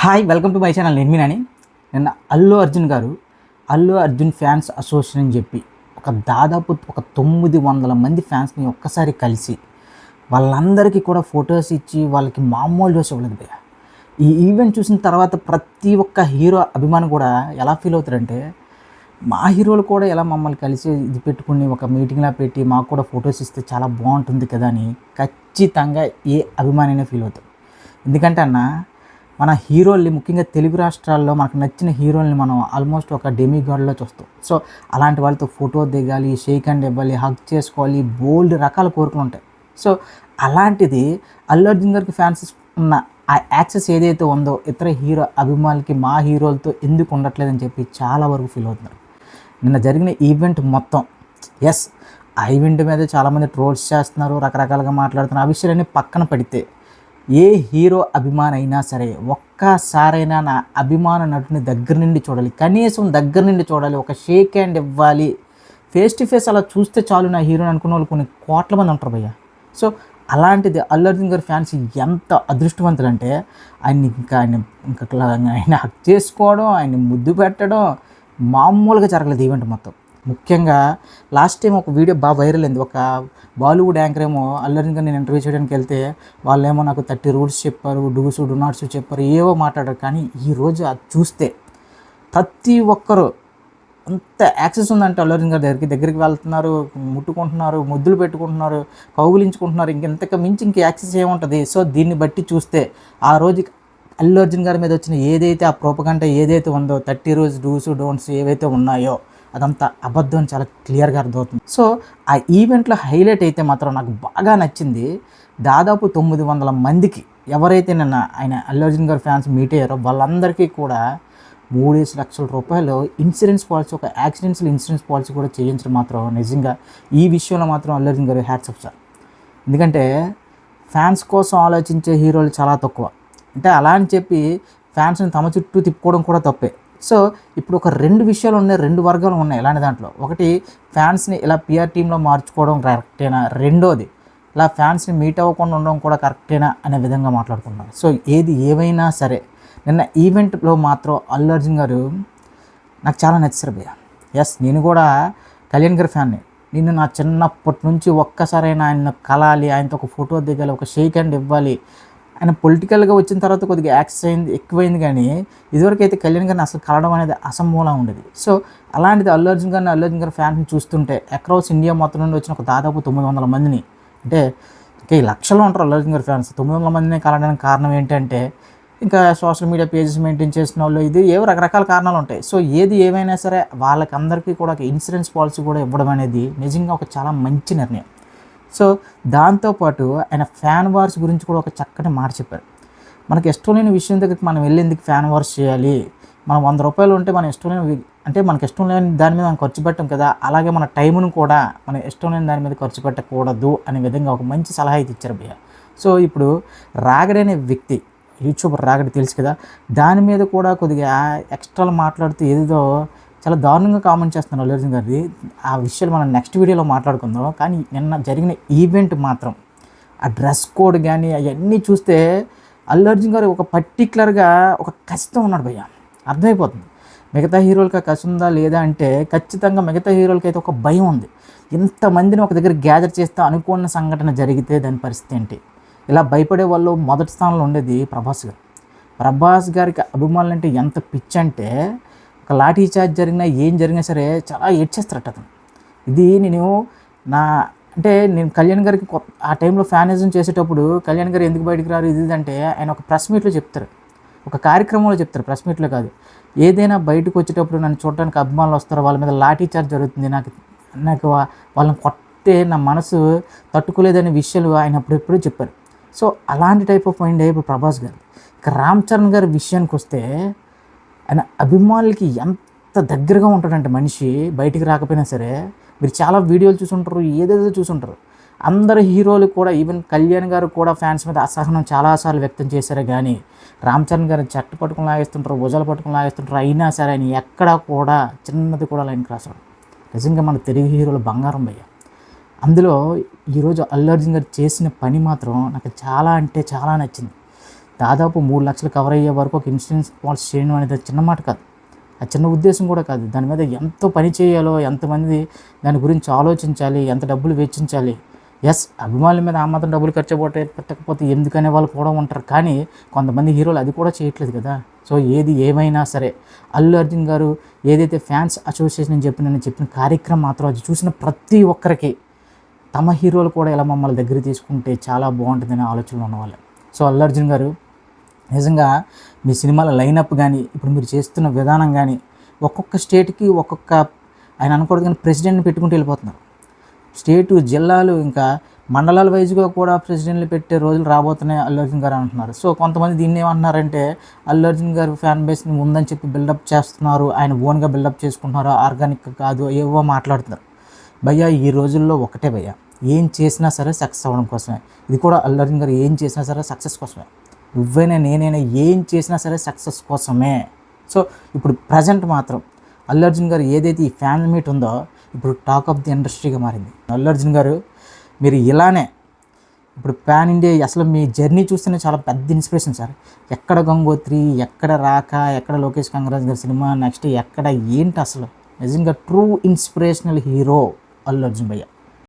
Hi welcome to my channel. నేను మీనాని. నిన్న అల్లు అర్జున్ గారు అల్లు అర్జున్ ఫ్యాన్స్ అసోసియేషన్ అని చెప్పి దాదాపు 900 మంది ఫ్యాన్స్ని ఒక్కసారి కలిసి వాళ్ళందరికీ కూడా ఫొటోస్ ఇచ్చి వాళ్ళకి మామూలు జోష్ ఇవ్వలేదు భయ్య. ఈ ఈవెంట్ చూసిన తర్వాత ప్రతి ఒక్క హీరో అభిమాని కూడా ఎలా ఫీల్ అవుతారంటే, మా హీరోలు కూడా ఎలా మమ్మల్ని కలిసి ఇది పెట్టుకుని ఒక మీటింగ్లా పెట్టి మాకు కూడా ఫొటోస్ ఇస్తే చాలా బాగుంటుంది కదా అని ఖచ్చితంగా ఏ అభిమానినే ఫీల్ అవుతారు. ఎందుకంటే అన్న, మన హీరోల్ని ముఖ్యంగా తెలుగు రాష్ట్రాల్లో మనకు నచ్చిన హీరోల్ని మనం ఆల్మోస్ట్ ఒక డెమిగాడ్లో చూస్తాం. సో అలాంటి వాళ్ళతో ఫోటో దిగాలి, షేక్ హ్యాండ్ ఇవ్వాలి, హగ్ చేసుకోవాలి, బోల్డ్ రకాల కోరికలు ఉంటాయి. సో అలాంటిది అల్లు అర్జున్ గారికి ఫ్యాన్స్ ఉన్న ఆ యాక్సెస్ ఏదైతే ఉందో ఇతర హీరో అభిమానులకి మా హీరోలతో ఎందుకు ఉండట్లేదని చెప్పి చాలా వరకు ఫీల్ అవుతున్నారు. నిన్న జరిగిన ఈవెంట్ మొత్తం ఆ ఈవెంట్ మీద చాలామంది ట్రోల్స్ చేస్తున్నారు, రకరకాలుగా మాట్లాడుతున్నారు. ఆ విషయాలన్నీ పక్కన పెడితే ఏ హీరో అభిమాని అయినా సరే ఒక్కసారైనా నా అభిమాన నటుని దగ్గర నుండి చూడాలి, కనీసం దగ్గర నుండి చూడాలి, ఒక షేక్ హ్యాండ్ ఇవ్వాలి, ఫేస్ టు ఫేస్ అలా చూస్తే చాలు నా హీరోని అనుకున్న వాళ్ళు కొన్ని కోట్ల మంది ఉంటారు భయ్య. సో అలాంటిది అల్లు అర్జున్ గారి ఫ్యాన్స్ ఎంత అదృష్టవంతులు అంటే ఆయన హక్ చేసుకోవడం, ఆయన్ని ముద్దు పెట్టడం మామూలుగా జరగలేదు ఈవెంట్ మొత్తం. ముఖ్యంగా లాస్ట్ టైం ఒక వీడియో బాగా వైరల్ అయింది. ఒక బాలీవుడ్ యాంకర్ ఏమో అల్లు అర్జున్ గారిని నేను ఇంటర్వ్యూ చేయడానికి వెళ్తే వాళ్ళేమో నాకు 30 రూల్స్ చెప్పారు, డూసు డూనాట్స్ చెప్పారు, ఏవో మాట్లాడారు. కానీ ఈరోజు అది చూస్తే ప్రతి ఒక్కరు అంత యాక్సెస్ ఉందంటే అల్లు అర్జున్ గారి దగ్గరికి వెళ్తున్నారు, ముట్టుకుంటున్నారు, ముద్దులు పెట్టుకుంటున్నారు, కౌగులించుకుంటున్నారు. ఇంకెంతకు మించి ఇంక యాక్సెస్ ఏముంటుంది? సో దీన్ని బట్టి చూస్తే ఆ రోజు అల్లు అర్జున్ గారి మీద వచ్చిన ఏదైతే ఆ ప్రోపగంట ఏదైతే ఉందో 30 రూల్స్ డూసు డోంట్స్ ఏవైతే ఉన్నాయో అదంతా అబద్ధం అని చాలా క్లియర్గా అర్థమవుతుంది. సో ఆ ఈవెంట్లో హైలైట్ అయితే మాత్రం నాకు బాగా నచ్చింది. దాదాపు 900 మందికి ఎవరైతే నిన్న ఆయన అల్లు అర్జున్ గారి ఫ్యాన్స్ మీట్ అయ్యారో వాళ్ళందరికీ కూడా 3 లక్షల రూపాయలు ఇన్సూరెన్స్ పాలసీ, ఒక యాక్సిడెంట్స్ ఇన్సూరెన్స్ పాలసీ కూడా చేయించడం మాత్రం నిజంగా ఈ విషయంలో మాత్రం అల్లు అర్జున్ గారు హ్యాట్స్ ఆఫ్ సార్. ఎందుకంటే ఫ్యాన్స్ కోసం ఆలోచించే హీరోలు చాలా తక్కువ. అంటే అలా అని చెప్పి ఫ్యాన్స్ని తమ చుట్టూ తిప్పుకోవడం కూడా తప్పే. సో ఇప్పుడు ఒక 2 విషయాలు ఉన్నాయి, 2 వర్గాలు ఉన్నాయి ఇలాంటి దాంట్లో. ఒకటి, ఫ్యాన్స్ని ఇలా పిఆర్ టీంలో మార్చుకోవడం కరెక్టేనా, రెండోది ఇలా ఫ్యాన్స్ని మీట్ అవ్వకుండా ఉండడం కూడా కరెక్టేనా అనే విధంగా మాట్లాడుకుంటున్నారు. సో ఏది ఏమైనా సరే నిన్న ఈవెంట్లో మాత్రం అల్లు అర్జున్ గారు నాకు చాలా నచ్చారు భయ్య. నేను కూడా కళ్యాణ్ గారి ఫ్యాన్ని. నేను నా చిన్నప్పటి నుంచి ఒక్కసారైనా ఆయన కలాలి, ఆయనతో ఒక ఫోటో దిగాలి, ఒక షేక్ హ్యాండ్ ఇవ్వాలి. ఆయన పొలిటికల్గా వచ్చిన తర్వాత కొద్దిగా యాక్సెస్ ఎక్కువైంది, కానీ ఇదివరకు అయితే కళ్యాణ్ గారిని అసలు కలవడం అనేది అసంభూలంగా ఉండేది. సో అలాంటిది అల్లు అర్జున్ గారి ఫ్యాన్స్ని చూస్తుంటే అక్రాస్ ఇండియా మొత్తం నుండి వచ్చిన దాదాపు 900 మందిని, అంటే ఇంకా ఈ లక్షల్లో ఉంటారు అల్లు అర్జున్ గారి ఫ్యాన్స్. 900 మందిని కలవడానికి కారణం ఏంటంటే ఇంకా సోషల్ మీడియా పేజెస్ మెయింటైన్ చేసిన వాళ్ళు, ఇది ఏవో రకరకాల కారణాలు ఉంటాయి. సో ఏది ఏమైనా సరే వాళ్ళకందరికీ కూడా ఒక ఇన్సూరెన్స్ పాలసీ కూడా ఇవ్వడం అనేది నిజంగా ఒక చాలా మంచి నిర్ణయం. సో దాంతోపాటు ఆయన ఫ్యాన్ వార్స్ గురించి కూడా ఒక చక్కటి మాట చెప్పారు. మనకి ఇష్టం లేని విషయం దగ్గరికి మనం వెళ్ళేందుకు ఫ్యాన్ వార్స్ చేయాలి, మనం 100 రూపాయలు ఉంటే మన ఇష్టం లేని, అంటే మనకి ఇష్టం లేని దాని మీద మనం ఖర్చు పెట్టాం కదా, అలాగే మన టైంను కూడా మన ఇష్టం లేని దాని మీద ఖర్చు పెట్టకూడదు అనే విధంగా ఒక మంచి సలహా అయితే ఇచ్చారు భయ్య. సో ఇప్పుడు రాగడి అనే వ్యక్తి, యూట్యూబర్ రాగడి తెలుసు కదా, దాని మీద కూడా కొద్దిగా ఎక్స్ట్రాలు మాట్లాడుతూ ఏదో చాలా దారుణంగా కామెంట్ చేస్తున్నారు అల్లు అర్జున్ గారిది. ఆ విషయాలు మనం నెక్స్ట్ వీడియోలో మాట్లాడుకుందాం. కానీ నిన్న జరిగిన ఈవెంట్ మాత్రం ఆ డ్రెస్ కోడ్ కానీ అవన్నీ చూస్తే అల్లు అర్జున్ గారు ఒక పర్టికులర్గా ఒక కసితో ఉన్నాడు భయ్య, అర్థమైపోతుంది. మిగతా హీరోలకి ఆ కసి ఉందా లేదా అంటే ఖచ్చితంగా మిగతా హీరోలకి అయితే ఒక భయం ఉంది. ఇంతమందిని ఒక దగ్గర గ్యాదర్ చేస్తే అనుకోని సంఘటన జరిగితే దాని పరిస్థితి ఏంటి? ఇలా భయపడే వాళ్ళు మొదటి స్థానంలో ఉండేది ప్రభాస్ గారు. ప్రభాస్ గారికి అభిమానులు అంటే ఎంత పిచ్చి అంటే, ఒక లాఠీ చార్జ్ జరిగినా ఏం జరిగినా సరే చాలా ఏడ్చేస్తారట అతను. ఇది నేను కళ్యాణ్ గారికి ఆ టైంలో ఫ్యానిజం చేసేటప్పుడు కళ్యాణ్ గారు ఎందుకు బయటికి రారు ఇది అంటే ఆయన ఒక ప్రెస్ మీట్లో చెప్తారు, ఒక కార్యక్రమంలో చెప్తారు, ప్రెస్ మీట్లో కాదు. ఏదైనా బయటకు వచ్చేటప్పుడు నన్ను చూడడానికి అభిమానులు వస్తారు, వాళ్ళ మీద లాఠీ చార్జ్ జరుగుతుంది, నాకు వాళ్ళని కొట్టే నా మనసు తట్టుకోలేదనే విషయాలు ఆయన అప్పుడెప్పుడూ చెప్పారు. సో అలాంటి టైప్ ఆఫ్ మైండ్ ఇప్పుడు ప్రభాస్ గారు. ఇక రామ్ చరణ్ గారి విషయానికి వస్తే ఆయన అభిమానులకి ఎంత దగ్గరగా ఉంటాడంటే మనిషి, బయటికి రాకపోయినా సరే. మీరు చాలా వీడియోలు చూసుంటారు, ఏదేదో చూసుంటారు. అందరు హీరోలు కూడా, ఈవెన్ కళ్యాణ్ గారు కూడా ఫ్యాన్స్ మీద అసహనం చాలాసార్లు వ్యక్తం చేశారు. కానీ రామ్ చరణ్ గారిని చెట్టు పట్టుకుని లాగేస్తుంటారు, భుజాలు పట్టుకుని లాగేస్తుంటారు. అయినా సరే ఆయన ఎక్కడా కూడా చిన్నది కూడా లైన్కి రాశాడు. నిజంగా మన తెలుగు హీరోలు బంగారం భయ్య. అందులో ఈరోజు అల్లు అర్జున్ గారు చేసిన పని మాత్రం నాకు చాలా అంటే చాలా నచ్చింది. దాదాపు 3 లక్షలు కవర్ అయ్యే వరకు ఒక ఇన్సూరెన్స్ పాలసీ చేయడం అనేది చిన్న మాట కాదు, అది చిన్న ఉద్దేశం కూడా కాదు. దాని మీద ఎంతో పని చేయాలో, ఎంతమంది దాని గురించి ఆలోచించాలి, ఎంత డబ్బులు వెచ్చించాలి. ఎస్, అభిమానుల మీద ఆ మాత్రం డబ్బులు ఖర్చు పెట్టకపోతే ఎందుకనే వాళ్ళు కూడా ఉంటారు. కానీ కొంతమంది హీరోలు అది కూడా చేయట్లేదు కదా. సో ఏది ఏమైనా సరే అల్లు అర్జున్ గారు ఏదైతే ఫ్యాన్స్ అసోసియేషన్ అని చెప్పిన కార్యక్రమం మాత్రం అది చూసిన ప్రతి ఒక్కరికి తమ హీరోలు కూడా ఇలా మమ్మల్ని దగ్గర తీసుకుంటే చాలా బాగుంటుందనే ఆలోచనలో ఉన్నవాళ్ళు. సో అల్లు అర్జున్ గారు నిజంగా మీ సినిమాల లైనప్ కానీ, ఇప్పుడు మీరు చేస్తున్న విధానం కానీ, ఒక్కొక్క స్టేట్కి ఒక్కొక్క ఆయన అనకూడదు కానీ ప్రెసిడెంట్ని పెట్టుకుంటూ వెళ్ళిపోతున్నారు. స్టేటు, జిల్లాలు, ఇంకా మండలాల వైజ్గా కూడా ప్రెసిడెంట్లు పెట్టే రోజులు రాబోతున్నాయి అల్లు అర్జున్ గారు అంటున్నారు. సో కొంతమంది దీన్ని ఏమంటున్నారంటే అల్లు అర్జున్ గారు ఫ్యాన్ బేస్ని ఉందని చెప్పి బిల్డప్ చేస్తున్నారు, ఆయన ఓన్గా బిల్డప్ చేసుకుంటున్నారు, ఆర్గానిక్ కాదు, ఏవో మాట్లాడుతున్నారు. భయ్యా ఈ రోజుల్లో ఒకటే భయ్యా, ఏం చేసినా సరే సక్సెస్ అవ్వడం కోసమే. ఇది కూడా అల్లు అర్జున్ గారు ఏం చేసినా సరే సక్సెస్ కోసమే. నువ్వైనా నేనైనా ఏం చేసినా సరే సక్సెస్ కోసమే. సో ఇప్పుడు ప్రజెంట్ మాత్రం అల్లు అర్జున్ గారు ఏదైతే ఈ ఫ్యాన్ మీట్ ఉందో ఇప్పుడు టాక్ ఆఫ్ ది ఇండస్ట్రీగా మారింది. అల్లు అర్జున్ గారు మీరు ఇలానే ఇప్పుడు పాన్ ఇండియా, అసలు మీ జర్నీ చూస్తేనే చాలా పెద్ద ఇన్స్పిరేషన్ సార్. ఎక్కడ గంగోత్రి, ఎక్కడ రాక, ఎక్కడ లోకేష్ కంగరాజ్ గారి సినిమా, నెక్స్ట్ ఎక్కడ ఏంటి, అసలు నిజంగా true inspirational hero Allu Arjun భయ్య.